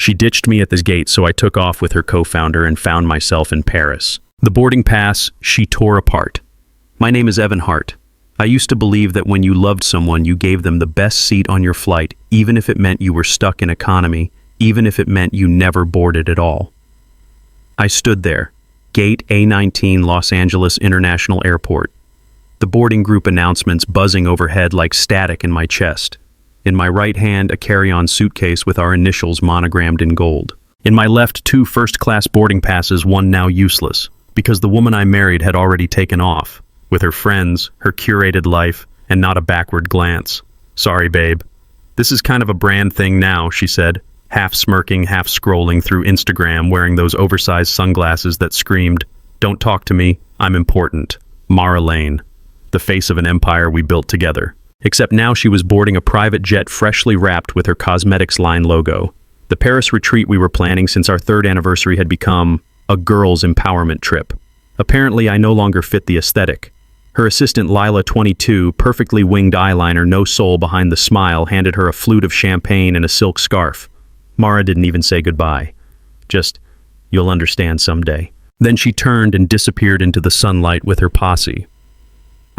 She ditched me at the gate, so I took off with her co-founder and found myself in Paris. The boarding pass she tore apart. My name is Evan Hart. I used to believe that when you loved someone, you gave them the best seat on your flight, even if it meant you were stuck in economy, even if it meant you never boarded at all. I stood there, Gate A19, Los Angeles International Airport. The boarding group announcements buzzing overhead like static in my chest. In my right hand, a carry-on suitcase with our initials monogrammed in gold. In my left, 2 first-class boarding passes, one now useless, because the woman I married had already taken off, with her friends, her curated life, and not a backward glance. Sorry, babe. This is kind of a brand thing now, she said, half smirking, half scrolling through Instagram, wearing those oversized sunglasses that screamed, "Don't talk to me, I'm important." Mara Lane, the face of an empire we built together. Except now she was boarding a private jet freshly wrapped with her cosmetics line logo. The Paris retreat we were planning since our 3rd anniversary had become a girls' empowerment trip. Apparently, I no longer fit the aesthetic. Her assistant Lila, 22, perfectly winged eyeliner, no soul behind the smile, handed her a flute of champagne and a silk scarf. Mara didn't even say goodbye. Just, "You'll understand someday." Then she turned and disappeared into the sunlight with her posse.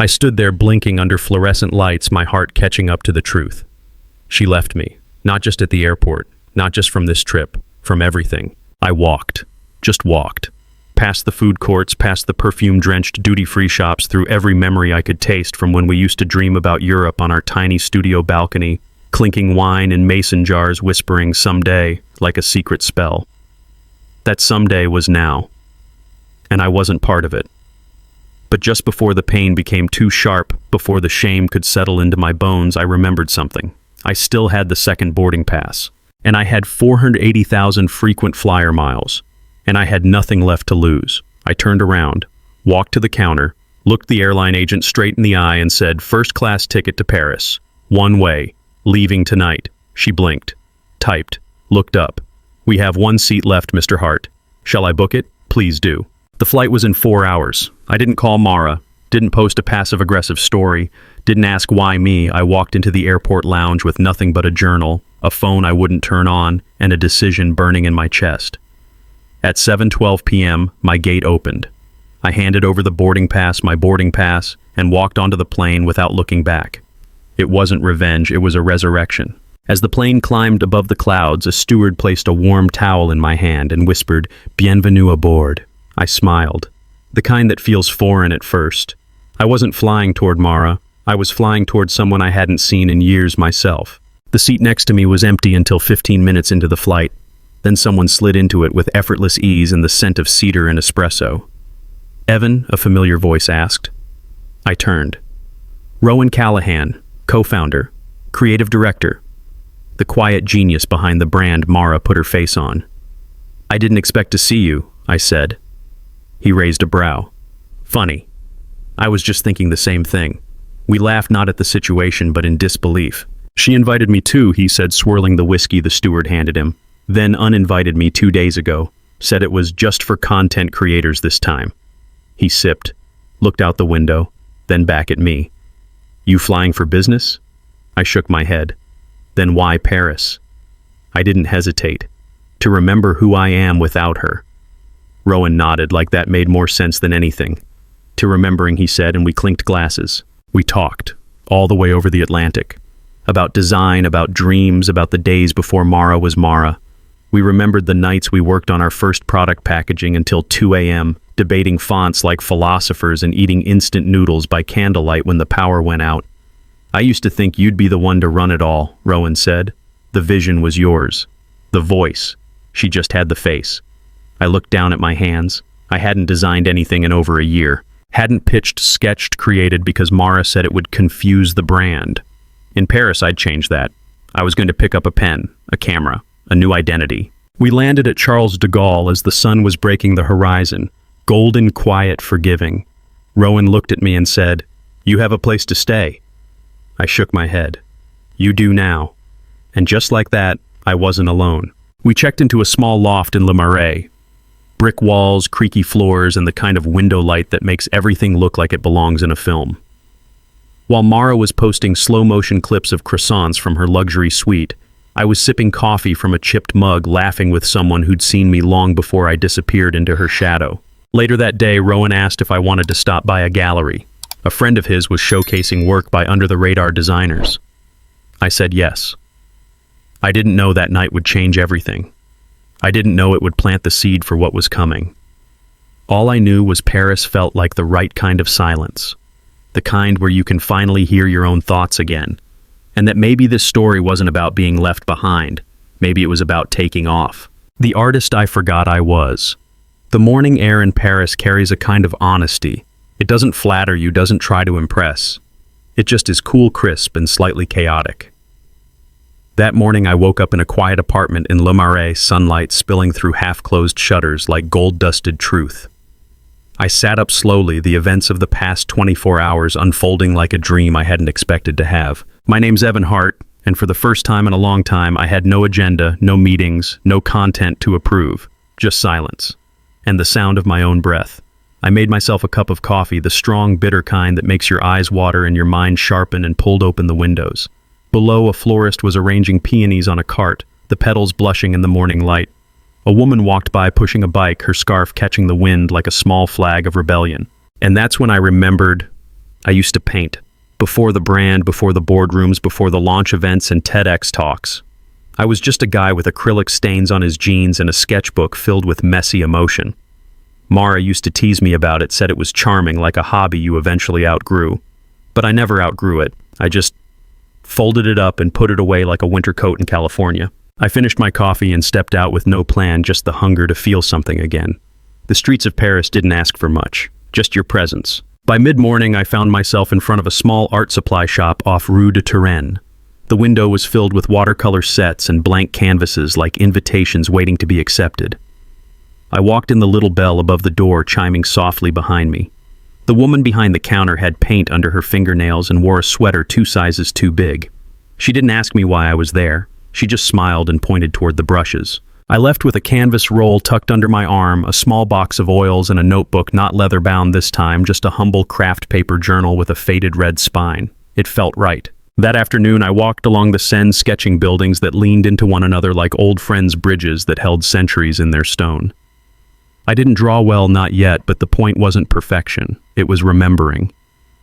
I stood there blinking under fluorescent lights, my heart catching up to the truth. She left me, not just at the airport, not just from this trip, from everything. I walked, just walked, past the food courts, past the perfume-drenched duty-free shops, through every memory I could taste from when we used to dream about Europe on our tiny studio balcony, clinking wine in mason jars, whispering someday like a secret spell. That someday was now, and I wasn't part of it. But just before the pain became too sharp, before the shame could settle into my bones, I remembered something. I still had the 2nd boarding pass, and I had 480,000 frequent flyer miles, and I had nothing left to lose. I turned around, walked to the counter, looked the airline agent straight in the eye and said, "First-class ticket to Paris. One way. Leaving tonight." She blinked, typed, looked up. "We have 1 seat left, Mr. Hart. Shall I book it? Please do." The flight was in 4 hours. I didn't call Mara, didn't post a passive-aggressive story, didn't ask why me. I walked into the airport lounge with nothing but a journal, a phone I wouldn't turn on, and a decision burning in my chest. At 7:12 p.m., my gate opened. I handed over the boarding pass, my boarding pass, and walked onto the plane without looking back. It wasn't revenge, it was a resurrection. As the plane climbed above the clouds, a steward placed a warm towel in my hand and whispered, "Bienvenue aboard." I smiled, the kind that feels foreign at first. I wasn't flying toward Mara, I was flying toward someone I hadn't seen in years myself. The seat next to me was empty until 15 minutes into the flight. Then someone slid into it with effortless ease and the scent of cedar and espresso. "Evan?" a familiar voice asked. I turned. Rowan Callahan, co-founder, creative director, the quiet genius behind the brand Mara put her face on. "I didn't expect to see you," I said. He raised a brow. "Funny. I was just thinking the same thing." We laughed, not at the situation, but in disbelief. "She invited me too," he said, swirling the whiskey the steward handed him. "Then uninvited me 2 days ago. Said it was just for content creators this time." He sipped, looked out the window, then back at me. "You flying for business?" I shook my head. "Then why Paris?" I didn't hesitate. To remember who I am without her. Rowan nodded, like that made more sense than anything. "To remembering," he said, and we clinked glasses. We talked, all the way over the Atlantic. About design, about dreams, about the days before Mara was Mara. We remembered the nights we worked on our first product packaging until 2 a.m., debating fonts like philosophers and eating instant noodles by candlelight when the power went out. "I used to think you'd be the one to run it all," Rowan said. "The vision was yours. The voice. She just had the face." I looked down at my hands. I hadn't designed anything in over a year. Hadn't pitched, sketched, created because Mara said it would confuse the brand. In Paris, I'd change that. I was going to pick up a pen, a camera, a new identity. We landed at Charles de Gaulle as the sun was breaking the horizon, golden, quiet, forgiving. Rowan looked at me and said, "You have a place to stay." I shook my head. "You do now." And just like that, I wasn't alone. We checked into a small loft in Le Marais. Brick walls, creaky floors, and the kind of window light that makes everything look like it belongs in a film. While Mara was posting slow-motion clips of croissants from her luxury suite, I was sipping coffee from a chipped mug, laughing with someone who'd seen me long before I disappeared into her shadow. Later that day, Rowan asked if I wanted to stop by a gallery. A friend of his was showcasing work by under-the-radar designers. I said yes. I didn't know that night would change everything. I didn't know it would plant the seed for what was coming. All I knew was Paris felt like the right kind of silence, the kind where you can finally hear your own thoughts again, and that maybe this story wasn't about being left behind, maybe it was about taking off. The artist I forgot I was. The morning air in Paris carries a kind of honesty. It doesn't flatter you, doesn't try to impress. It just is cool, crisp, and slightly chaotic. That morning I woke up in a quiet apartment in Le Marais, sunlight spilling through half-closed shutters like gold-dusted truth. I sat up slowly, the events of the past 24 hours unfolding like a dream I hadn't expected to have. My name's Evan Hart, and for the first time in a long time I had no agenda, no meetings, no content to approve, just silence, and the sound of my own breath. I made myself a cup of coffee, the strong, bitter kind that makes your eyes water and your mind sharpen, and pulled open the windows. Below, a florist was arranging peonies on a cart, the petals blushing in the morning light. A woman walked by pushing a bike, her scarf catching the wind like a small flag of rebellion. And that's when I remembered I used to paint. Before the brand, before the boardrooms, before the launch events and TEDx talks. I was just a guy with acrylic stains on his jeans and a sketchbook filled with messy emotion. Mara used to tease me about it, said it was charming, like a hobby you eventually outgrew. But I never outgrew it. I just folded it up and put it away like a winter coat in California. I finished my coffee and stepped out with no plan, just the hunger to feel something again. The streets of Paris didn't ask for much, just your presence. By mid-morning, I found myself in front of a small art supply shop off Rue de Turenne. The window was filled with watercolor sets and blank canvases like invitations waiting to be accepted. I walked in, the little bell above the door chiming softly behind me. The woman behind the counter had paint under her fingernails and wore a sweater 2 sizes too big. She didn't ask me why I was there. She just smiled and pointed toward the brushes. I left with a canvas roll tucked under my arm, a small box of oils, and a notebook, not leather-bound this time, just a humble craft paper journal with a faded red spine. It felt right. That afternoon, I walked along the Seine, sketching buildings that leaned into one another like old friends' bridges that held centuries in their stone. I didn't draw well, not yet, but the point wasn't perfection. It was remembering.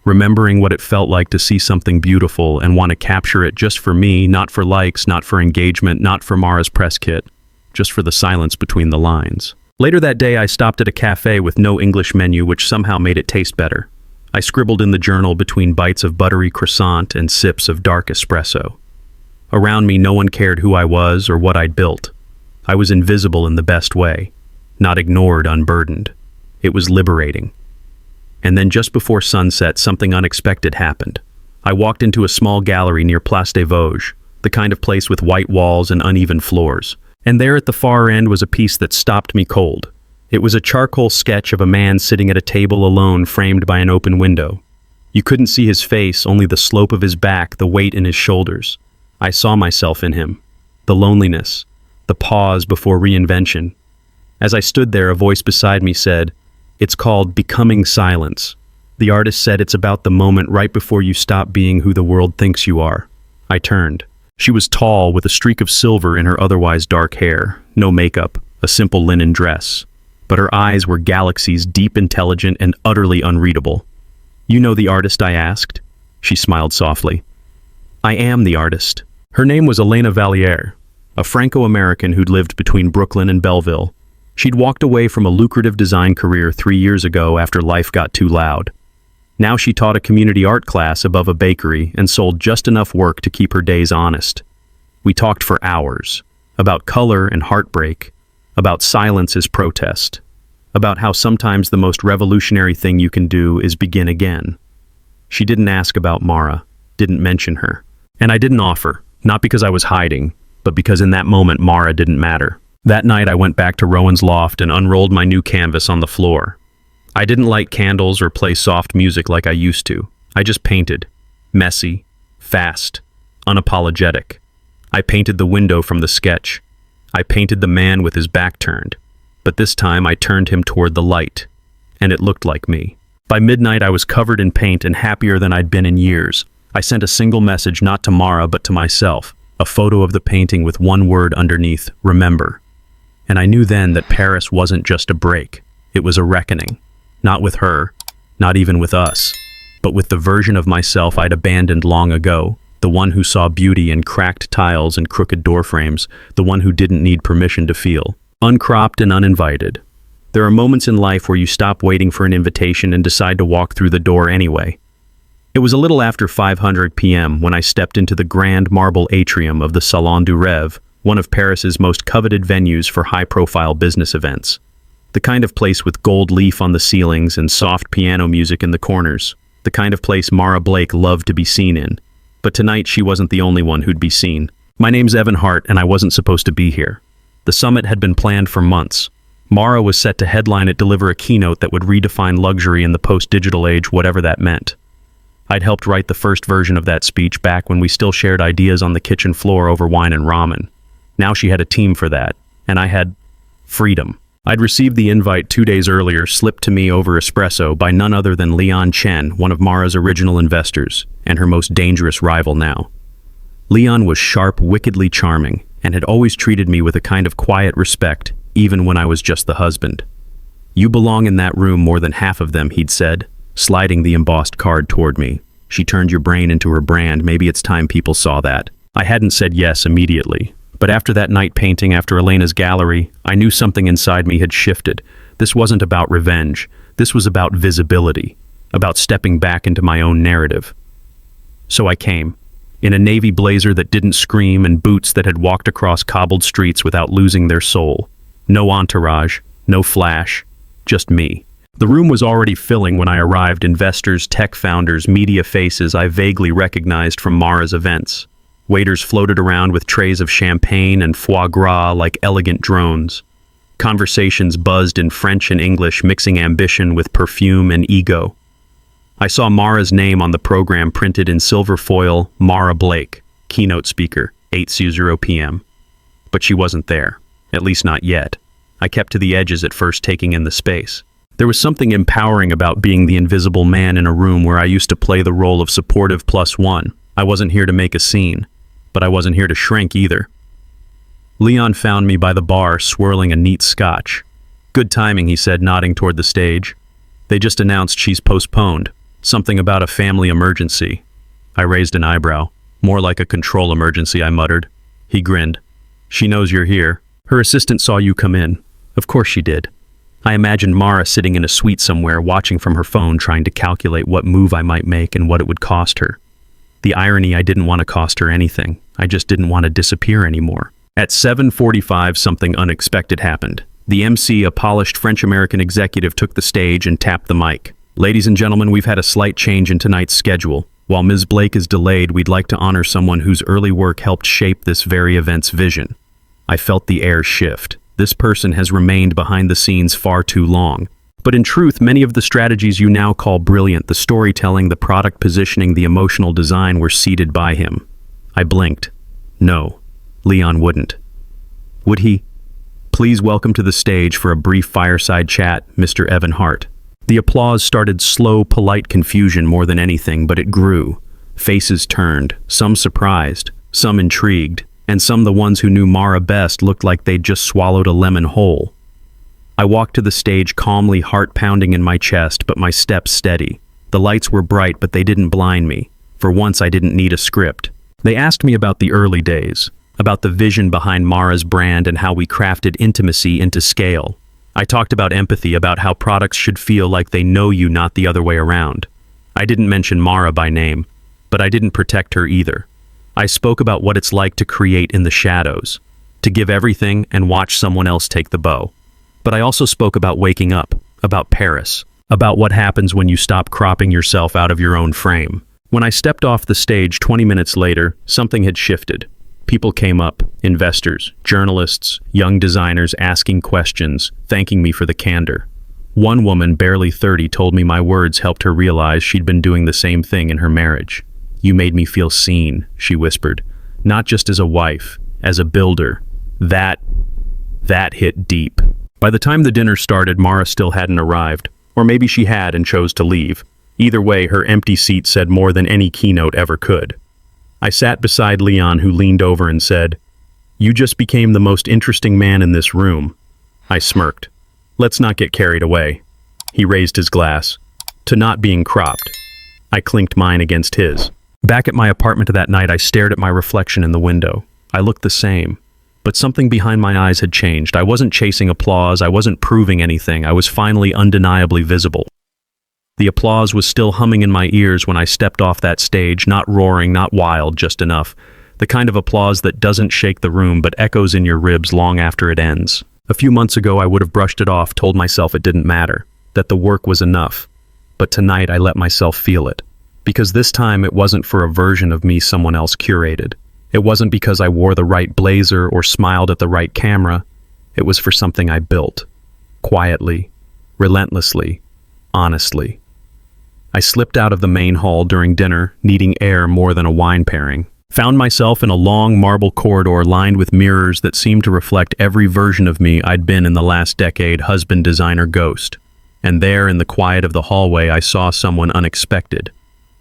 Remembering what it felt like to see something beautiful and want to capture it just for me, not for likes, not for engagement, not for Mara's press kit, just for the silence between the lines. Later that day, I stopped at a cafe with no English menu, which somehow made it taste better. I scribbled in the journal between bites of buttery croissant and sips of dark espresso. Around me, no one cared who I was or what I'd built. I was invisible in the best way. Not ignored, unburdened. It was liberating. And then just before sunset, something unexpected happened. I walked into a small gallery near Place des Vosges, the kind of place with white walls and uneven floors. And there at the far end was a piece that stopped me cold. It was a charcoal sketch of a man sitting at a table alone, framed by an open window. You couldn't see his face, only the slope of his back, the weight in his shoulders. I saw myself in him. The loneliness, the pause before reinvention. As I stood there, a voice beside me said, "It's called Becoming Silence." The artist said it's about the moment right before you stop being who the world thinks you are. I turned. She was tall, with a streak of silver in her otherwise dark hair, no makeup, a simple linen dress. But her eyes were galaxies, deep, intelligent, and utterly unreadable. "You know the artist?" I asked. She smiled softly. "I am the artist." Her name was Elena Valliere, a Franco-American who'd lived between Brooklyn and Belleville. She'd walked away from a lucrative design career 3 years ago after life got too loud. Now she taught a community art class above a bakery and sold just enough work to keep her days honest. We talked for hours, about color and heartbreak, about silence as protest, about how sometimes the most revolutionary thing you can do is begin again. She didn't ask about Mara, didn't mention her. And I didn't offer, not because I was hiding, but because in that moment Mara didn't matter. That night I went back to Rowan's loft and unrolled my new canvas on the floor. I didn't light candles or play soft music like I used to. I just painted. Messy, fast, unapologetic. I painted the window from the sketch. I painted the man with his back turned. But this time I turned him toward the light, and it looked like me. By midnight I was covered in paint and happier than I'd been in years. I sent a single message, not to Mara but to myself. A photo of the painting with one word underneath, remember. And I knew then that Paris wasn't just a break. It was a reckoning. Not with her, not even with us, but with the version of myself I'd abandoned long ago, the one who saw beauty in cracked tiles and crooked door frames, the one who didn't need permission to feel, uncropped and uninvited. There are moments in life where you stop waiting for an invitation and decide to walk through the door anyway. It was a little after 5:00 p.m. when I stepped into the grand marble atrium of the Salon du Rêve, one of Paris's most coveted venues for high-profile business events. The kind of place with gold leaf on the ceilings and soft piano music in the corners. The kind of place Mara Blake loved to be seen in. But tonight she wasn't the only one who'd be seen. My name's Evan Hart, and I wasn't supposed to be here. The summit had been planned for months. Mara was set to headline it, deliver a keynote that would redefine luxury in the post-digital age, whatever that meant. I'd helped write the first version of that speech back when we still shared ideas on the kitchen floor over wine and ramen. Now she had a team for that, and I had freedom. I'd received the invite 2 days earlier, slipped to me over espresso by none other than Leon Chen, one of Mara's original investors, and her most dangerous rival now. Leon was sharp, wickedly charming, and had always treated me with a kind of quiet respect, even when I was just the husband. "You belong in that room more than half of them," he'd said, sliding the embossed card toward me. "She turned your brain into her brand. Maybe it's time people saw that." I hadn't said yes immediately. But after that night painting, after Elena's gallery, I knew something inside me had shifted. This wasn't about revenge. This was about visibility, about stepping back into my own narrative. So I came, in a navy blazer that didn't scream and boots that had walked across cobbled streets without losing their soul. No entourage, no flash, just me. The room was already filling when I arrived, investors, tech founders, media faces I vaguely recognized from Mara's events. Waiters floated around with trays of champagne and foie gras like elegant drones. Conversations buzzed in French and English, mixing ambition with perfume and ego. I saw Mara's name on the program printed in silver foil, Mara Blake, keynote speaker, 8:00 p.m. But she wasn't there, at least not yet. I kept to the edges at first, taking in the space. There was something empowering about being the invisible man in a room where I used to play the role of supportive plus one. I wasn't here to make a scene, but I wasn't here to shrink either. Leon found me by the bar, swirling a neat scotch. "Good timing," he said, nodding toward the stage. "They just announced she's postponed. Something about a family emergency." I raised an eyebrow. "More like a control emergency," I muttered. He grinned. "She knows you're here. Her assistant saw you come in." Of course she did. I imagined Mara sitting in a suite somewhere, watching from her phone, trying to calculate what move I might make and what it would cost her. The irony, I didn't want to cost her anything. I just didn't want to disappear anymore. At 7:45, something unexpected happened. The MC, a polished French-American executive, took the stage and tapped the mic. "Ladies and gentlemen, we've had a slight change in tonight's schedule. While Ms. Blake is delayed, we'd like to honor someone whose early work helped shape this very event's vision." I felt the air shift. This person has remained behind the scenes far too long. But in truth, many of the strategies you now call brilliant, the storytelling, the product positioning, the emotional design, were seeded by him. I blinked. No, Leon wouldn't. Would he? "Please welcome to the stage for a brief fireside chat, Mr. Evan Hart." The applause started slow, polite confusion more than anything, but it grew. Faces turned, some surprised, some intrigued, and some, the ones who knew Mara best, looked like they'd just swallowed a lemon whole. I walked to the stage calmly, heart pounding in my chest, but my steps steady. The lights were bright, but they didn't blind me. For once, I didn't need a script. They asked me about the early days, about the vision behind Mara's brand and how we crafted intimacy into scale. I talked about empathy, about how products should feel like they know you, not the other way around. I didn't mention Mara by name, but I didn't protect her either. I spoke about what it's like to create in the shadows, to give everything and watch someone else take the bow. But I also spoke about waking up, about Paris, about what happens when you stop cropping yourself out of your own frame. When I stepped off the stage 20 minutes later, something had shifted. People came up, investors, journalists, young designers asking questions, thanking me for the candor. One woman, barely 30, told me my words helped her realize she'd been doing the same thing in her marriage. "You made me feel seen," she whispered. "Not just as a wife, as a builder." That hit deep. By the time the dinner started, Mara still hadn't arrived. Or maybe she had and chose to leave. Either way, her empty seat said more than any keynote ever could. I sat beside Leon, who leaned over and said, "You just became the most interesting man in this room." I smirked. "Let's not get carried away." He raised his glass. "To not being cropped." I clinked mine against his. Back at my apartment that night, I stared at my reflection in the window. I looked the same, but something behind my eyes had changed. I wasn't chasing applause, I wasn't proving anything, I was finally undeniably visible. The applause was still humming in my ears when I stepped off that stage, not roaring, not wild, just enough. The kind of applause that doesn't shake the room but echoes in your ribs long after it ends. A few months ago, I would have brushed it off, told myself it didn't matter, that the work was enough. But tonight, I let myself feel it. Because this time, it wasn't for a version of me someone else curated. It wasn't because I wore the right blazer or smiled at the right camera. It was for something I built. Quietly, relentlessly, honestly. I slipped out of the main hall during dinner, needing air more than a wine pairing. Found myself in a long marble corridor lined with mirrors that seemed to reflect every version of me I'd been in the last decade, husband, designer, ghost. And there, in the quiet of the hallway, I saw someone unexpected.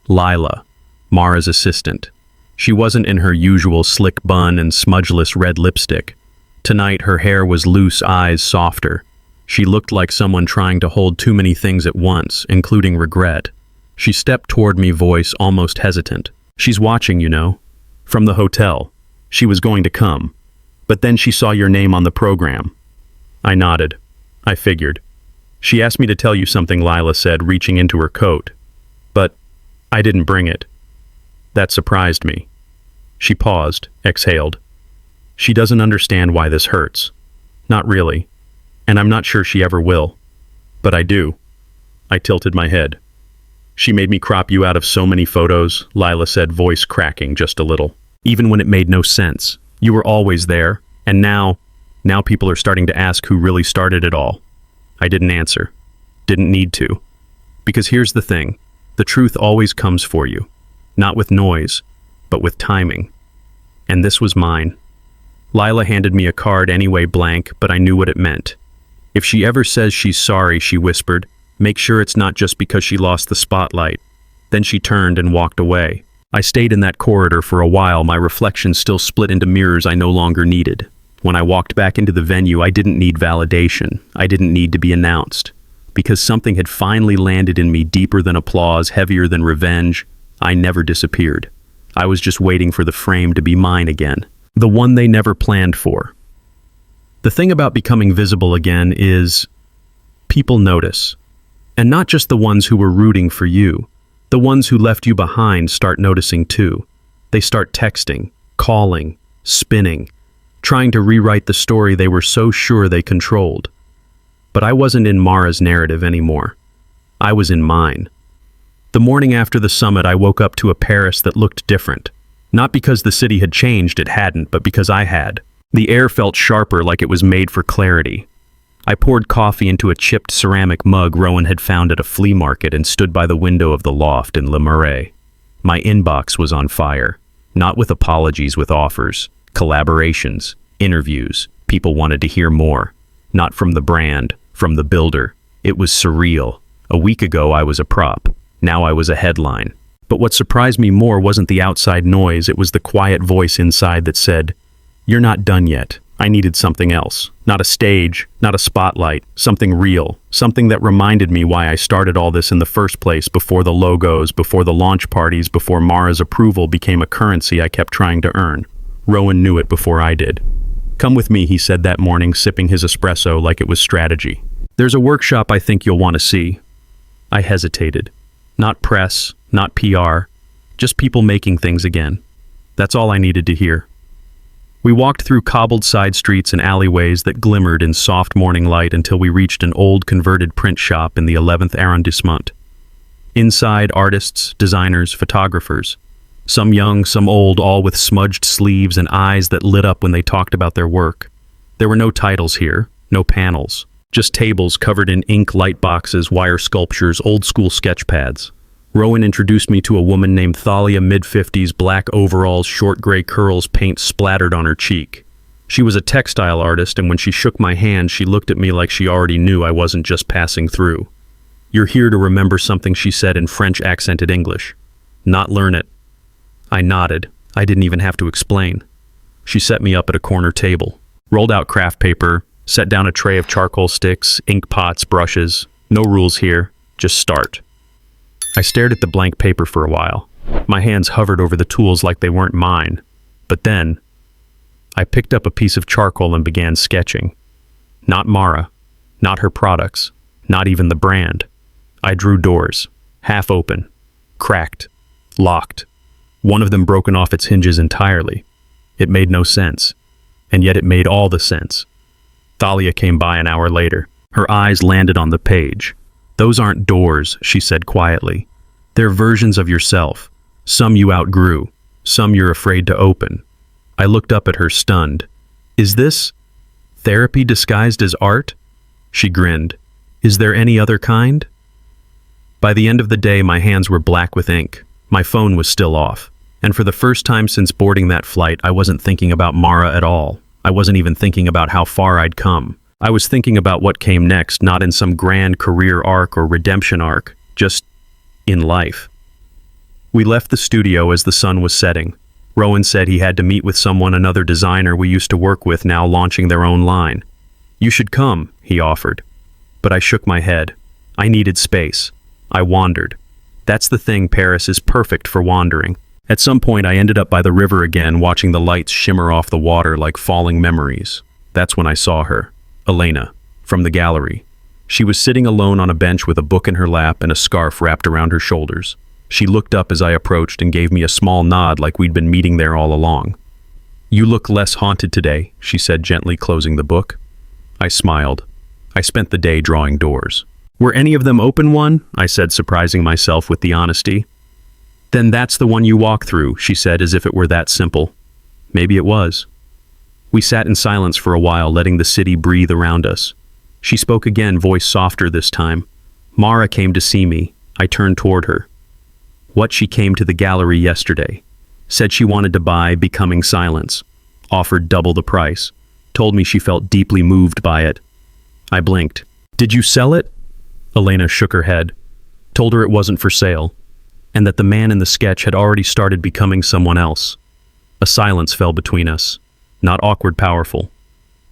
Lila, Mara's assistant. She wasn't in her usual slick bun and smudgeless red lipstick. Tonight, her hair was loose, eyes softer. She looked like someone trying to hold too many things at once, including regret. She stepped toward me, voice almost hesitant. "She's watching, you know. From the hotel. She was going to come. But then she saw your name on the program." I nodded. I figured. "She asked me to tell you something," Lila said, reaching into her coat. "But I didn't bring it." That surprised me. She paused, exhaled. "She doesn't understand why this hurts. Not really. And I'm not sure she ever will. But I do." I tilted my head. "She made me crop you out of so many photos," Lila said, voice cracking just a little. "Even when it made no sense. You were always there. And now people are starting to ask who really started it all." I didn't answer. Didn't need to. Because here's the thing. The truth always comes for you. Not with noise, but with timing. And this was mine. Lila handed me a card anyway, blank, but I knew what it meant. "If she ever says she's sorry," she whispered, "make sure it's not just because she lost the spotlight." Then she turned and walked away. I stayed in that corridor for a while, my reflection still split into mirrors I no longer needed. When I walked back into the venue, I didn't need validation. I didn't need to be announced. Because something had finally landed in me, deeper than applause, heavier than revenge. I never disappeared. I was just waiting for the frame to be mine again. The one they never planned for. The thing about becoming visible again is people notice. And not just the ones who were rooting for you. The ones who left you behind start noticing too. They start texting, calling, spinning, trying to rewrite the story they were so sure they controlled. But I wasn't in Mara's narrative anymore. I was in mine. The morning after the summit, I woke up to a Paris that looked different. Not because the city had changed, it hadn't, but because I had. The air felt sharper, like it was made for clarity. I poured coffee into a chipped ceramic mug Rowan had found at a flea market and stood by the window of the loft in Le Marais. My inbox was on fire. Not with apologies, with offers, collaborations, interviews. People wanted to hear more. Not from the brand, from the builder. It was surreal. A week ago, I was a prop. Now I was a headline. But what surprised me more wasn't the outside noise, it was the quiet voice inside that said, "You're not done yet." I needed something else. Not a stage, not a spotlight, something real. Something that reminded me why I started all this in the first place, before the logos, before the launch parties, before Mara's approval became a currency I kept trying to earn. Rowan knew it before I did. "Come with me," he said that morning, sipping his espresso like it was strategy. "There's a workshop I think you'll want to see." I hesitated. Not press, not PR, just people making things again. That's all I needed to hear. We walked through cobbled side streets and alleyways that glimmered in soft morning light until we reached an old converted print shop in the 11th arrondissement. Inside, artists, designers, photographers. Some young, some old, all with smudged sleeves and eyes that lit up when they talked about their work. There were no titles here, no panels. Just tables covered in ink, light boxes, wire sculptures, old-school sketch pads. Rowan introduced me to a woman named Thalia, mid-50s, black overalls, short gray curls, paint splattered on her cheek. She was a textile artist, and when she shook my hand, she looked at me like she already knew I wasn't just passing through. "You're here to remember something," she said in French accented English. "Not learn it." I nodded. I didn't even have to explain. She set me up at a corner table, rolled out craft paper, set down a tray of charcoal sticks, ink pots, brushes. No rules here, just start. I stared at the blank paper for a while. My hands hovered over the tools like they weren't mine. But then, I picked up a piece of charcoal and began sketching. Not Mara, not her products, not even the brand. I drew doors, half open, cracked, locked. One of them broken off its hinges entirely. It made no sense, and yet it made all the sense. Thalia came by an hour later. Her eyes landed on the page. "Those aren't doors," she said quietly. "They're versions of yourself. Some you outgrew, some you're afraid to open." I looked up at her, stunned. "Is this therapy disguised as art?" She grinned. "Is there any other kind?" By the end of the day, my hands were black with ink. My phone was still off. And for the first time since boarding that flight, I wasn't thinking about Mara at all. I wasn't even thinking about how far I'd come. I was thinking about what came next, not in some grand career arc or redemption arc, just in life. We left the studio as the sun was setting. Rowan said he had to meet with someone, another designer we used to work with, now launching their own line. "You should come," he offered. But I shook my head. I needed space. I wandered. That's the thing, Paris is perfect for wandering. At some point, I ended up by the river again, watching the lights shimmer off the water like falling memories. That's when I saw her, Elena, from the gallery. She was sitting alone on a bench with a book in her lap and a scarf wrapped around her shoulders. She looked up as I approached and gave me a small nod like we'd been meeting there all along. "You look less haunted today," she said, gently closing the book. I smiled. I spent the day drawing doors. "Were any of them open one?" I said, surprising myself with the honesty. "Then that's the one you walk through," she said, as if it were that simple. Maybe it was. We sat in silence for a while, letting the city breathe around us. She spoke again, voice softer this time. "Mara came to see me." I turned toward her. "What, she came to the gallery yesterday. Said she wanted to buy Becoming Silence. Offered double the price. Told me she felt deeply moved by it." I blinked. "Did you sell it?" Elena shook her head. Told her it wasn't for sale, and that the man in the sketch had already started becoming someone else. A silence fell between us. Not awkward, powerful.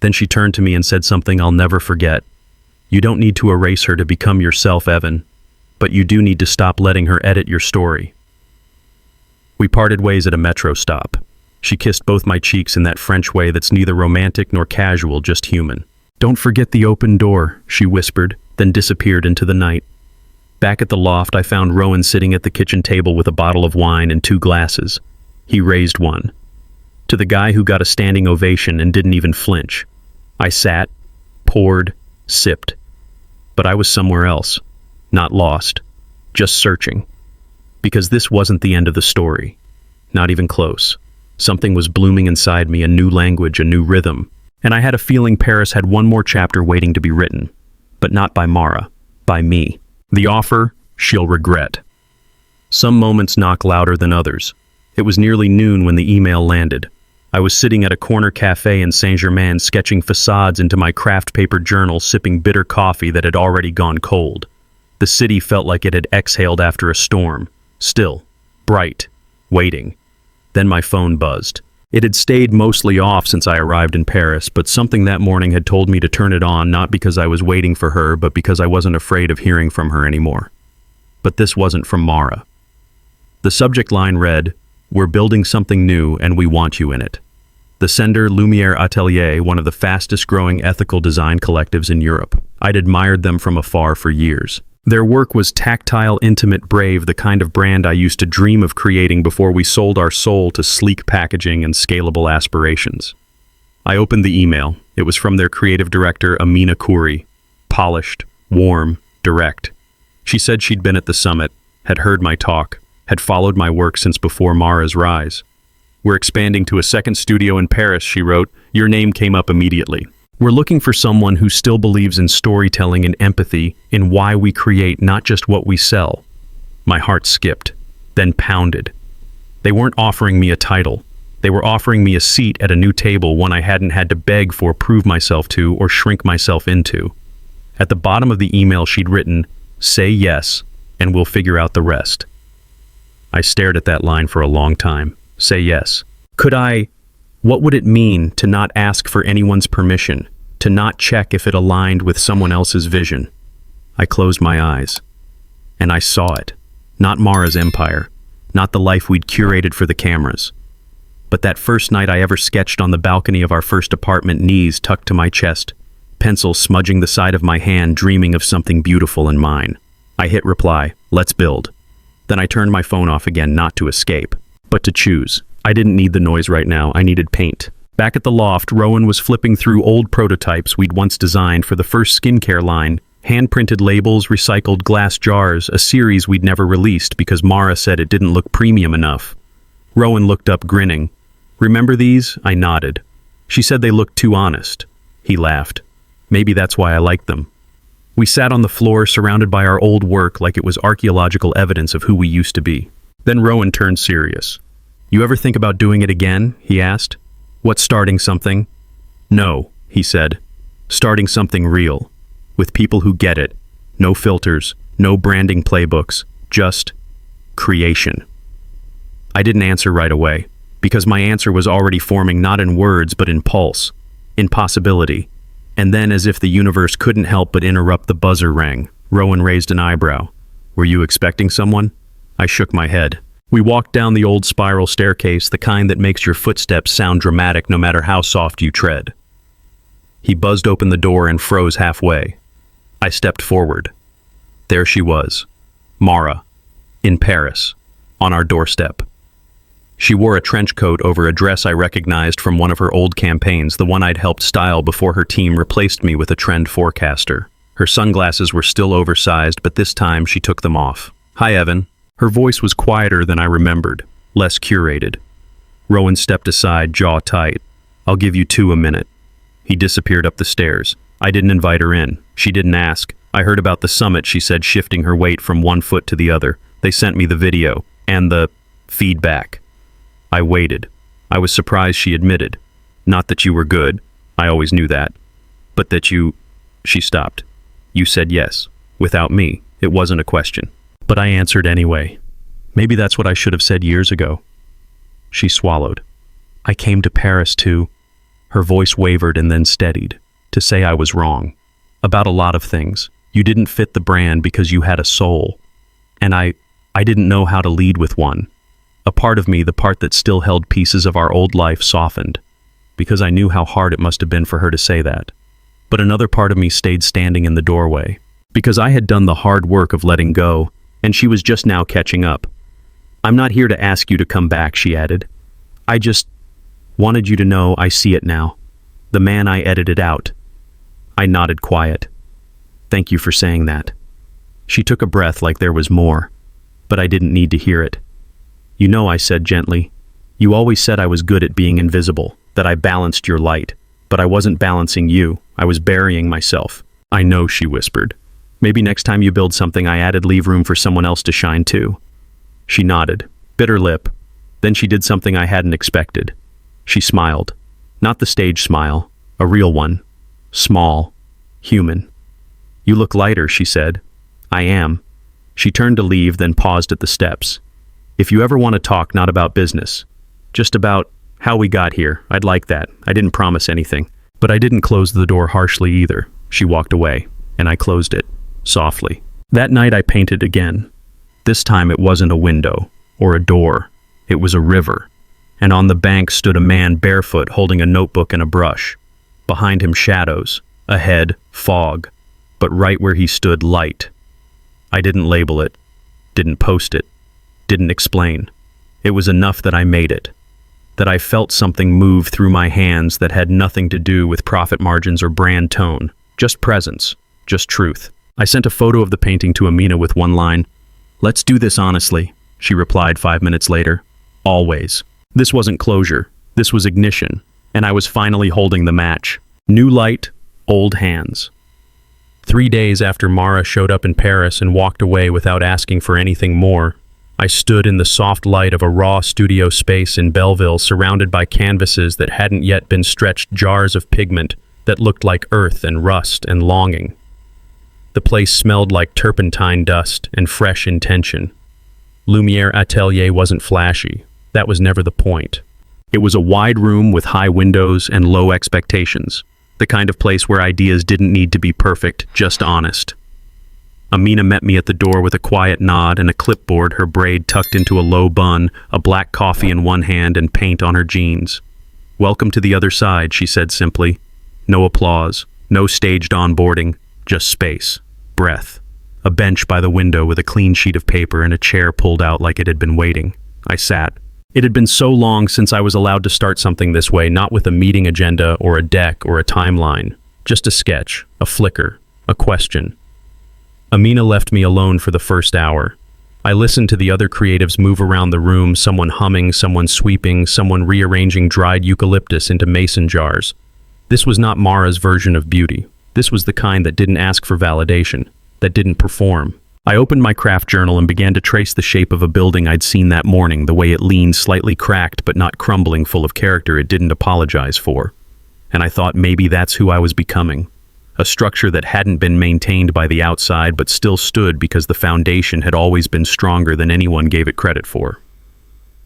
Then she turned to me and said something I'll never forget. "You don't need to erase her to become yourself, Evan. But you do need to stop letting her edit your story." We parted ways at a metro stop. She kissed both my cheeks in that French way that's neither romantic nor casual, just human. "Don't forget the open door," she whispered, then disappeared into the night. Back at the loft, I found Rowan sitting at the kitchen table with a bottle of wine and 2 glasses. He raised one. To the guy who got a standing ovation and didn't even flinch. I sat, poured, sipped. But I was somewhere else. Not lost. Just searching. Because this wasn't the end of the story. Not even close. Something was blooming inside me, a new language, a new rhythm. And I had a feeling Paris had one more chapter waiting to be written. But not by Mara. By me. The offer, she'll regret. Some moments knock louder than others. It was nearly noon when the email landed. I was sitting at a corner cafe in Saint-Germain, sketching facades into my craft paper journal, sipping bitter coffee that had already gone cold. The city felt like it had exhaled after a storm. Still, bright, waiting. Then my phone buzzed. It had stayed mostly off since I arrived in Paris, but something that morning had told me to turn it on, not because I was waiting for her, but because I wasn't afraid of hearing from her anymore. But this wasn't from Mara. The subject line read, "We're building something new and we want you in it." The sender, Lumiere Atelier, one of the fastest growing ethical design collectives in Europe. I'd admired them from afar for years. Their work was tactile, intimate, brave, the kind of brand I used to dream of creating before we sold our soul to sleek packaging and scalable aspirations. I opened the email. It was from their creative director, Amina Kouri. Polished, warm, direct. She said she'd been at the summit, had heard my talk, had followed my work since before Mara's rise. "We're expanding to a second studio in Paris," she wrote. "Your name came up immediately. We're looking for someone who still believes in storytelling and empathy, in why we create, not just what we sell." My heart skipped, then pounded. They weren't offering me a title. They were offering me a seat at a new table, one I hadn't had to beg for, prove myself to, or shrink myself into. At the bottom of the email she'd written, "Say yes, and we'll figure out the rest." I stared at that line for a long time, say yes. What would it mean to not ask for anyone's permission, to not check if it aligned with someone else's vision? I closed my eyes, and I saw it. Not Mara's empire, not the life we'd curated for the cameras, but that first night I ever sketched on the balcony of our first apartment, knees tucked to my chest, pencil smudging the side of my hand, dreaming of something beautiful in mine. I hit reply, let's build. Then I turned my phone off again, not to escape, but to choose. I didn't need the noise right now, I needed paint. Back at the loft, Rowan was flipping through old prototypes we'd once designed for the first skincare line, hand-printed labels, recycled glass jars, a series we'd never released because Mara said it didn't look premium enough. Rowan looked up, grinning. Remember these? I nodded. She said they looked too honest. He laughed. Maybe that's why I liked them. We sat on the floor, surrounded by our old work like it was archaeological evidence of who we used to be. Then Rowan turned serious. You ever think about doing it again? He asked. What, starting something? No, he said. Starting something real. With people who get it. No filters, no branding playbooks, just creation. I didn't answer right away, because my answer was already forming not in words but in pulse, in possibility. And then, as if the universe couldn't help but interrupt, the buzzer rang. Rowan raised an eyebrow. Were you expecting someone? I shook my head. We walked down the old spiral staircase, the kind that makes your footsteps sound dramatic no matter how soft you tread. He buzzed open the door and froze halfway. I stepped forward. There she was, Mara, in Paris, on our doorstep. She wore a trench coat over a dress I recognized from one of her old campaigns, the one I'd helped style before her team replaced me with a trend forecaster. Her sunglasses were still oversized, but this time she took them off. Hi, Evan. Her voice was quieter than I remembered, less curated. Rowan stepped aside, jaw tight. I'll give you 2 a minute. He disappeared up the stairs. I didn't invite her in. She didn't ask. I heard about the summit, she said, shifting her weight from one foot to the other. They sent me the video and the feedback. I waited. I was surprised she admitted. Not that you were good. I always knew that. But that you... She stopped. You said yes. Without me. It wasn't a question. But I answered anyway. Maybe that's what I should have said years ago. She swallowed. I came to Paris to... Her voice wavered and then steadied. To say I was wrong. About a lot of things. You didn't fit the brand because you had a soul. And I didn't know how to lead with one. A part of me, the part that still held pieces of our old life, softened. Because I knew how hard it must have been for her to say that. But another part of me stayed standing in the doorway. Because I had done the hard work of letting go, and she was just now catching up. I'm not here to ask you to come back, she added. I just wanted you to know I see it now. The man I edited out. I nodded quiet. Thank you for saying that. She took a breath like there was more, but I didn't need to hear it. You know, I said gently, you always said I was good at being invisible, that I balanced your light, but I wasn't balancing you. I was burying myself. I know, she whispered. Maybe next time you build something I added, leave room for someone else to shine too. She nodded, bit her lip. Then she did something I hadn't expected. She smiled. Not the stage smile, a real one. Small, human. You look lighter, she said. I am. She turned to leave, then paused at the steps. If you ever want to talk, not about business, just about how we got here, I'd like that. I didn't promise anything. But I didn't close the door harshly either. She walked away, and I closed it, softly. That night I painted again. This time it wasn't a window or a door. It was a river. And on the bank stood a man barefoot holding a notebook and a brush. Behind him shadows, ahead fog, but right where he stood light. I didn't label it, didn't post it, didn't explain. It was enough that I made it, that I felt something move through my hands that had nothing to do with profit margins or brand tone, just presence, just truth. I sent a photo of the painting to Amina with one line, "Let's do this honestly," she replied 5 minutes later. Always. This wasn't closure, this was ignition, and I was finally holding the match. New light, old hands. 3 days after Mara showed up in Paris and walked away without asking for anything more, I stood in the soft light of a raw studio space in Belleville, surrounded by canvases that hadn't yet been stretched, jars of pigment that looked like earth and rust and longing. The place smelled like turpentine dust and fresh intention. Lumiere Atelier wasn't flashy, That was never the point. It was a wide room with high windows and low expectations, the kind of place where ideas didn't need to be perfect, just honest. Amina met me at the door with a quiet nod and a clipboard, her braid tucked into a low bun, a black coffee in one hand and paint on her jeans. "Welcome to the other side," she said simply. No applause, no staged onboarding, just space, breath. A bench by the window with a clean sheet of paper and a chair pulled out like it had been waiting. I sat. It had been so long since I was allowed to start something this way, not with a meeting agenda or a deck or a timeline. Just a sketch, a flicker, a question. Amina left me alone for the first hour. I listened to the other creatives move around the room, someone humming, someone sweeping, someone rearranging dried eucalyptus into mason jars. This was not Mara's version of beauty. This was the kind that didn't ask for validation, that didn't perform. I opened my craft journal and began to trace the shape of a building I'd seen that morning, the way it leaned slightly cracked but not crumbling, full of character it didn't apologize for. And I thought maybe that's who I was becoming. A structure that hadn't been maintained by the outside but still stood because the foundation had always been stronger than anyone gave it credit for.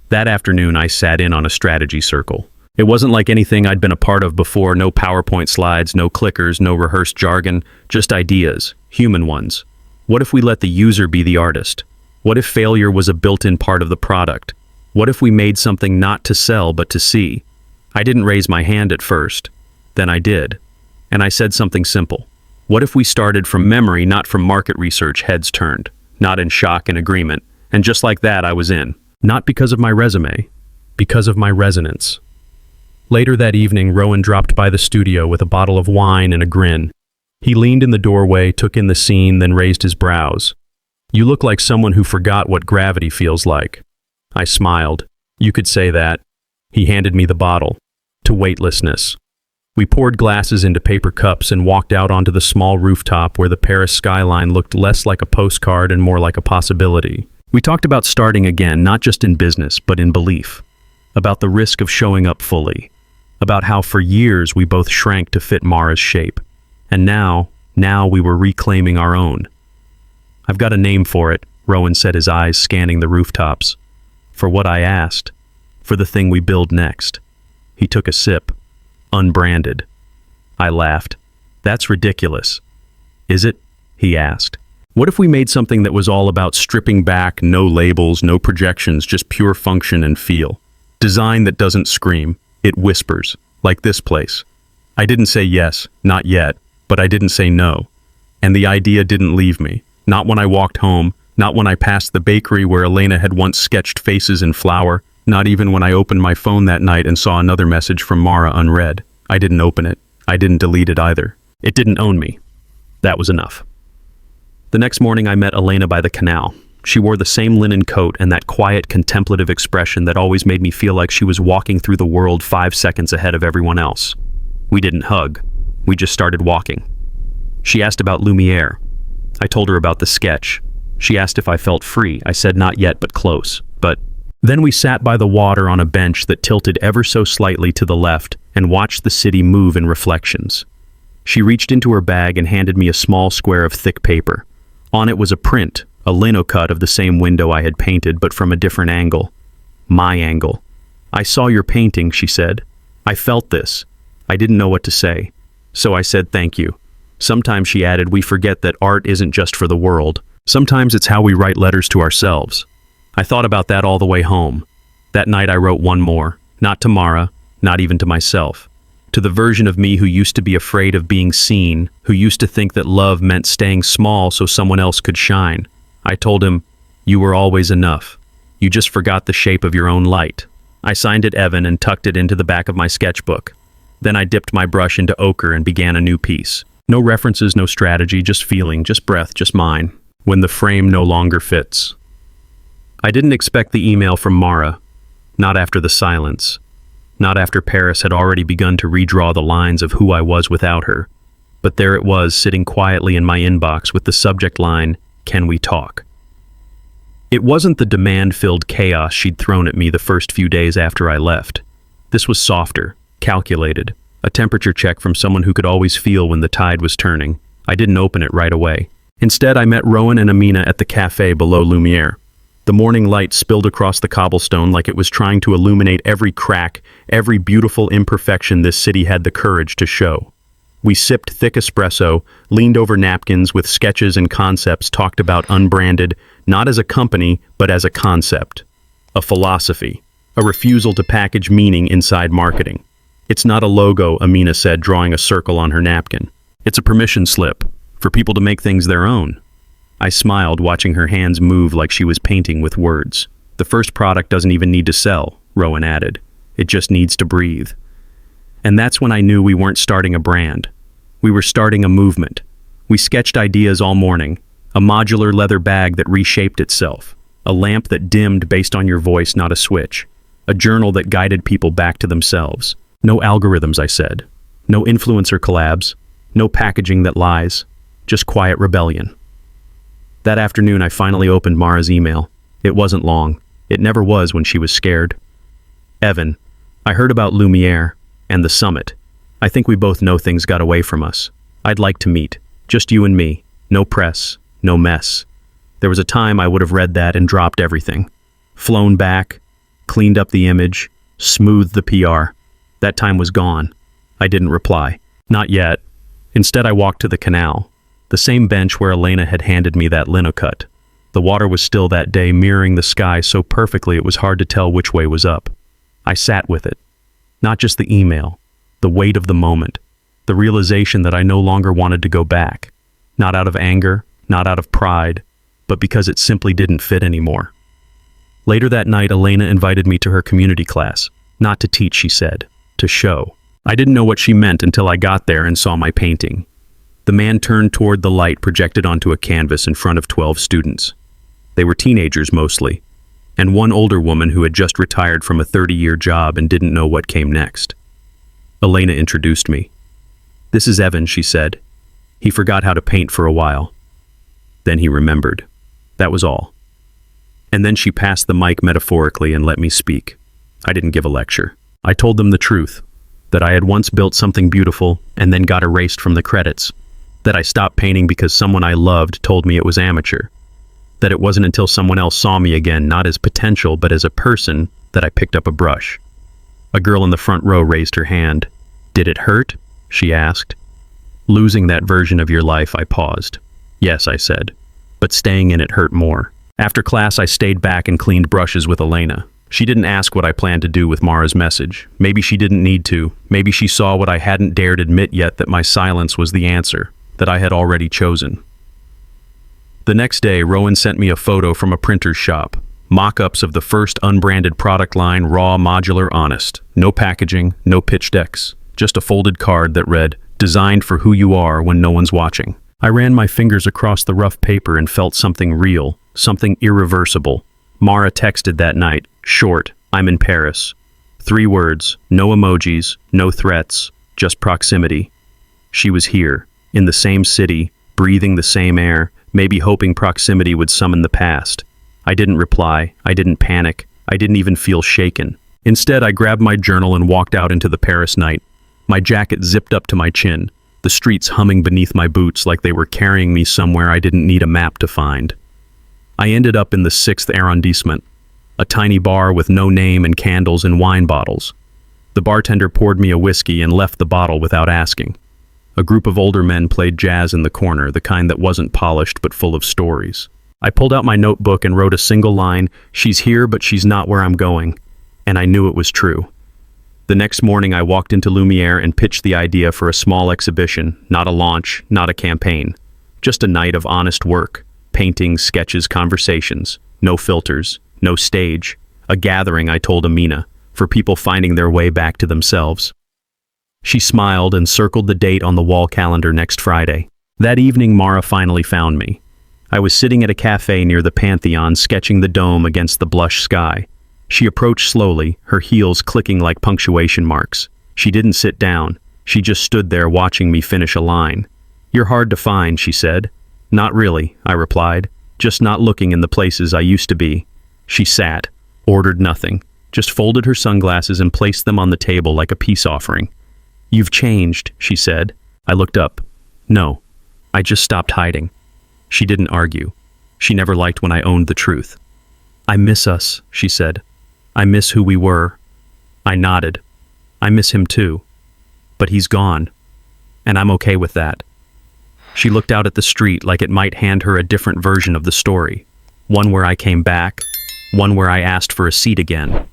That afternoon I sat in on a strategy circle. It wasn't like anything I'd been a part of before, no PowerPoint slides, no clickers, no rehearsed jargon, just ideas, human ones. What if we let the user be the artist? What if failure was a built-in part of the product? What if we made something not to sell but to see? I didn't raise my hand at first. Then I did. And I said something simple. What if we started from memory, not from market research? Heads turned, not in shock and agreement. And just like that, I was in. Not because of my resume, because of my resonance. Later that evening, Rowan dropped by the studio with a bottle of wine and a grin. He leaned in the doorway, took in the scene, then raised his brows. "You look like someone who forgot what gravity feels like." I smiled. "You could say that." He handed me the bottle. "To weightlessness." We poured glasses into paper cups and walked out onto the small rooftop where the Paris skyline looked less like a postcard and more like a possibility. We talked about starting again, not just in business, but in belief. About the risk of showing up fully. About how for years we both shrank to fit Mara's shape. And now we were reclaiming our own. "I've got a name for it," Rowan said, his eyes scanning the rooftops. "For what I asked. For the thing we build next." He took a sip. "Unbranded." I laughed. "That's ridiculous." "Is it?" he asked. "What if we made something that was all about stripping back, no labels, no projections, just pure function and feel? Design that doesn't scream, it whispers, like this place." I didn't say yes, not yet, but I didn't say no. And the idea didn't leave me. Not when I walked home, not when I passed the bakery where Elena had once sketched faces in flour, not even when I opened my phone that night and saw another message from Mara unread. I didn't open it. I didn't delete it either. It didn't own me. That was enough. The next morning I met Elena by the canal. She wore the same linen coat and that quiet, contemplative expression that always made me feel like she was walking through the world 5 seconds ahead of everyone else. We didn't hug. We just started walking. She asked about Lumiere. I told her about the sketch. She asked if I felt free. I said not yet, but close. But then we sat by the water on a bench that tilted ever so slightly to the left and watched the city move in reflections. She reached into her bag and handed me a small square of thick paper. On it was a print, a lino cut of the same window I had painted, but from a different angle. My angle. "I saw your painting," she said. "I felt this." I didn't know what to say. So I said thank you. Sometimes, she added, we forget that art isn't just for the world. Sometimes it's how we write letters to ourselves. I thought about that all the way home. That night I wrote one more. Not to Mara, not even to myself. To the version of me who used to be afraid of being seen, who used to think that love meant staying small so someone else could shine. I told him, "You were always enough. You just forgot the shape of your own light." I signed it Evan and tucked it into the back of my sketchbook. Then I dipped my brush into ochre and began a new piece. No references, no strategy, just feeling, just breath, just mine. When the frame no longer fits. I didn't expect the email from Mara. Not after the silence. Not after Paris had already begun to redraw the lines of who I was without her. But there it was, sitting quietly in my inbox with the subject line, "Can we talk?" It wasn't the demand-filled chaos she'd thrown at me the first few days after I left. This was softer, calculated, a temperature check from someone who could always feel when the tide was turning. I didn't open it right away. Instead, I met Rowan and Amina at the cafe below Lumiere. The morning light spilled across the cobblestone like it was trying to illuminate every crack, every beautiful imperfection this city had the courage to show. We sipped thick espresso, leaned over napkins with sketches and concepts talked about unbranded, not as a company, but as a concept. A philosophy. A refusal to package meaning inside marketing. It's not a logo, Amina said, drawing a circle on her napkin. It's a permission slip, for people to make things their own. I smiled, watching her hands move like she was painting with words. The first product doesn't even need to sell, Rowan added. It just needs to breathe. And that's when I knew we weren't starting a brand. We were starting a movement. We sketched ideas all morning. A modular leather bag that reshaped itself. A lamp that dimmed based on your voice, not a switch. A journal that guided people back to themselves. No algorithms, I said. No influencer collabs. No packaging that lies. Just quiet rebellion. That afternoon, I finally opened Mara's email. It wasn't long. It never was when she was scared. Evan, I heard about Lumiere and the summit. I think we both know things got away from us. I'd like to meet. Just you and me. No press. No mess. There was a time I would have read that and dropped everything. Flown back, cleaned up the image, smoothed the PR. That time was gone. I didn't reply. Not yet. Instead, I walked to the canal, the same bench where Elena had handed me that linocut. The water was still that day, mirroring the sky so perfectly it was hard to tell which way was up. I sat with it. Not just the email, the weight of the moment, the realization that I no longer wanted to go back. Not out of anger, not out of pride, but because it simply didn't fit anymore. Later that night, Elena invited me to her community class. Not to teach, she said, to show. I didn't know what she meant until I got there and saw my painting. The man turned toward the light projected onto a canvas in front of 12 students. They were teenagers mostly, and one older woman who had just retired from a 30-year job and didn't know what came next. Elena introduced me. This is Evan, she said. He forgot how to paint for a while. Then he remembered. That was all. And then she passed the mic metaphorically and let me speak. I didn't give a lecture. I told them the truth, that I had once built something beautiful and then got erased from the credits, that I stopped painting because someone I loved told me it was amateur, that it wasn't until someone else saw me again, not as potential but as a person, that I picked up a brush. A girl in the front row raised her hand. Did it hurt? She asked. Losing that version of your life, I paused. Yes, I said, but staying in it hurt more. After class, I stayed back and cleaned brushes with Elena. She didn't ask what I planned to do with Mara's message. Maybe she didn't need to. Maybe she saw what I hadn't dared admit yet, that my silence was the answer, that I had already chosen. The next day, Rowan sent me a photo from a printer's shop. Mock-ups of the first unbranded product line, raw, modular, honest. No packaging, no pitch decks. Just a folded card that read, designed for who you are when no one's watching. I ran my fingers across the rough paper and felt something real, something irreversible. Mara texted that night, short, I'm in Paris. 3 words, no emojis, no threats, just proximity. She was here, in the same city, breathing the same air, maybe hoping proximity would summon the past. I didn't reply, I didn't panic, I didn't even feel shaken. Instead, I grabbed my journal and walked out into the Paris night. My jacket zipped up to my chin, the streets humming beneath my boots like they were carrying me somewhere I didn't need a map to find. I ended up in the 6th arrondissement, a tiny bar with no name and candles and wine bottles. The bartender poured me a whiskey and left the bottle without asking. A group of older men played jazz in the corner, the kind that wasn't polished but full of stories. I pulled out my notebook and wrote a single line, she's here but she's not where I'm going, and I knew it was true. The next morning I walked into Lumiere and pitched the idea for a small exhibition, not a launch, not a campaign. Just a night of honest work, paintings, sketches, conversations, no filters, no stage, a gathering, I told Amina, for people finding their way back to themselves. She smiled and circled the date on the wall calendar next Friday. That evening, Mara finally found me. I was sitting at a cafe near the Pantheon, sketching the dome against the blush sky. She approached slowly, her heels clicking like punctuation marks. She didn't sit down. She just stood there watching me finish a line. You're hard to find, she said. Not really, I replied. Just not looking in the places I used to be. She sat, ordered nothing, just folded her sunglasses and placed them on the table like a peace offering. You've changed, she said. I looked up. No, I just stopped hiding. She didn't argue. She never liked when I owned the truth. "I miss us," she said. "I miss who we were." I nodded. "I miss him too. But he's gone. And I'm okay with that." She looked out at the street like it might hand her a different version of the story. One where I came back, one where I asked for a seat again.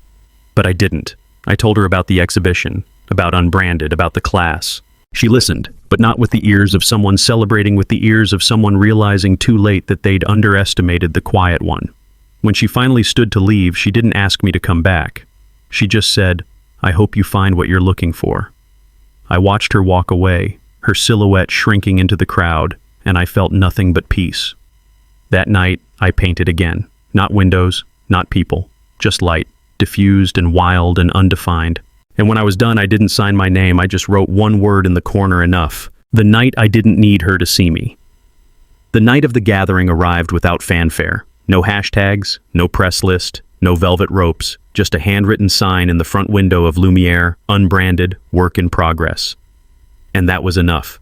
But I didn't. I told her about the exhibition, about Unbranded, about the class. She listened, but not with the ears of someone celebrating, with the ears of someone realizing too late that they'd underestimated the quiet one. When she finally stood to leave, she didn't ask me to come back. She just said, "I hope you find what you're looking for." I watched her walk away, her silhouette shrinking into the crowd, and I felt nothing but peace. That night, I painted again. Not windows, not people, just light, diffused and wild and undefined. And when I was done, I didn't sign my name, I just wrote one word in the corner: enough. The night I didn't need her to see me. The night of the gathering arrived without fanfare. No hashtags, no press list, no velvet ropes, just a handwritten sign in the front window of Lumiere, "Unbranded, work in progress." And that was enough.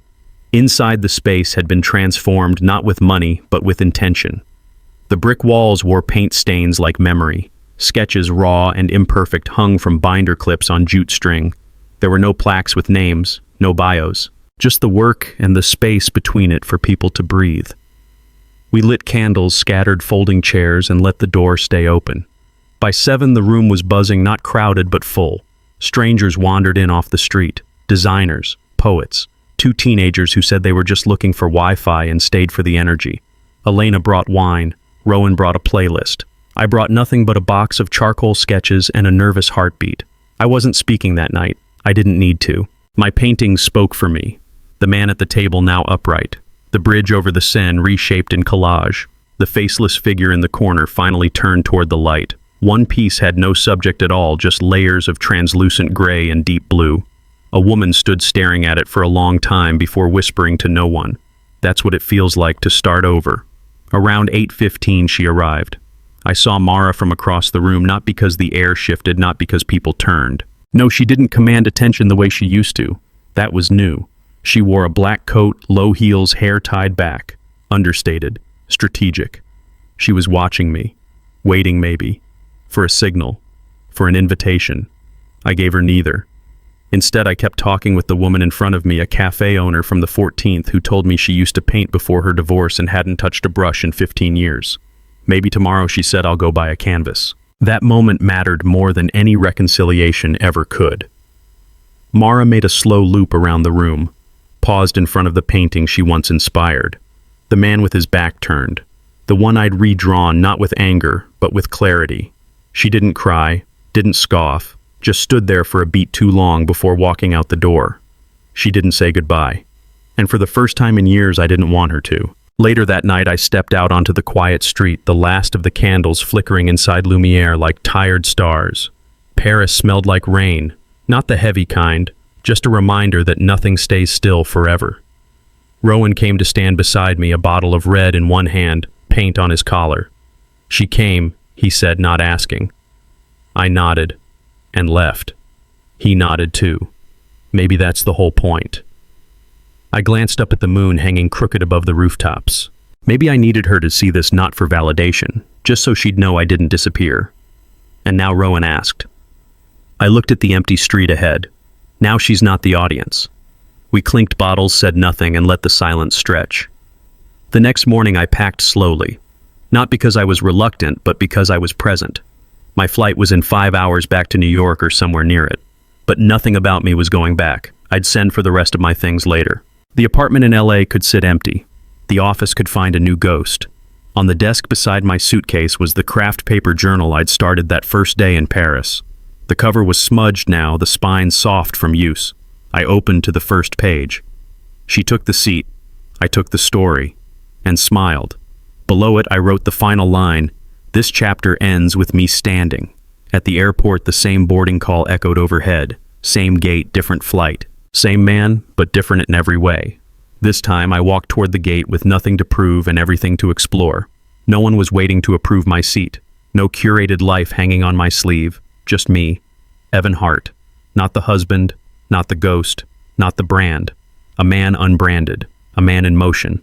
Inside, the space had been transformed not with money, but with intention. The brick walls wore paint stains like memory. Sketches, raw and imperfect, hung from binder clips on jute string. There were no plaques with names, no bios, just the work and the space between it for people to breathe. We lit candles, scattered folding chairs, and let the door stay open. By 7, the room was buzzing, not crowded but full. Strangers wandered in off the street. Designers, poets, 2 teenagers who said they were just looking for Wi-Fi and stayed for the energy. Elena brought wine. Rowan brought a playlist. I brought nothing but a box of charcoal sketches and a nervous heartbeat. I wasn't speaking that night. I didn't need to. My paintings spoke for me. The man at the table now upright. The bridge over the Seine reshaped in collage. The faceless figure in the corner finally turned toward the light. One piece had no subject at all, just layers of translucent gray and deep blue. A woman stood staring at it for a long time before whispering to no one. That's what it feels like to start over. Around 8:15 she arrived. I saw Mara from across the room, not because the air shifted, not because people turned. No, she didn't command attention the way she used to. That was new. She wore a black coat, low heels, hair tied back. Understated. Strategic. She was watching me. Waiting, maybe. For a signal. For an invitation. I gave her neither. Instead, I kept talking with the woman in front of me, a cafe owner from the 14th who told me she used to paint before her divorce and hadn't touched a brush in 15 years. Maybe tomorrow, she said, I'll go buy a canvas. That moment mattered more than any reconciliation ever could. Mara made a slow loop around the room, paused in front of the painting she once inspired. The man with his back turned. The one I'd redrawn, not with anger, but with clarity. She didn't cry, didn't scoff, just stood there for a beat too long before walking out the door. She didn't say goodbye. And for the first time in years, I didn't want her to. Later that night, I stepped out onto the quiet street, the last of the candles flickering inside Lumiere like tired stars. Paris smelled like rain, not the heavy kind, just a reminder that nothing stays still forever. Rowan came to stand beside me, a bottle of red in one hand, paint on his collar. She came, he said, not asking. I nodded, and left. He nodded too. Maybe that's the whole point. I glanced up at the moon hanging crooked above the rooftops. Maybe I needed her to see this not for validation, just so she'd know I didn't disappear. And now Rowan asked. I looked at the empty street ahead. Now she's not the audience. We clinked bottles, said nothing, and let the silence stretch. The next morning I packed slowly. Not because I was reluctant, but because I was present. My flight was in 5 hours back to New York or somewhere near it. But nothing about me was going back. I'd send for the rest of my things later. The apartment in LA could sit empty. The office could find a new ghost. On the desk beside my suitcase was the craft paper journal I'd started that first day in Paris. The cover was smudged now, the spine soft from use. I opened to the first page. She took the seat. I took the story. And smiled. Below it, I wrote the final line. This chapter ends with me standing. At the airport, the same boarding call echoed overhead. Same gate, different flight. Same man, but different in every way. This time, I walked toward the gate with nothing to prove and everything to explore. No one was waiting to approve my seat. No curated life hanging on my sleeve. Just me, Evan Hart. Not the husband, not the ghost, not the brand. A man unbranded. A man in motion.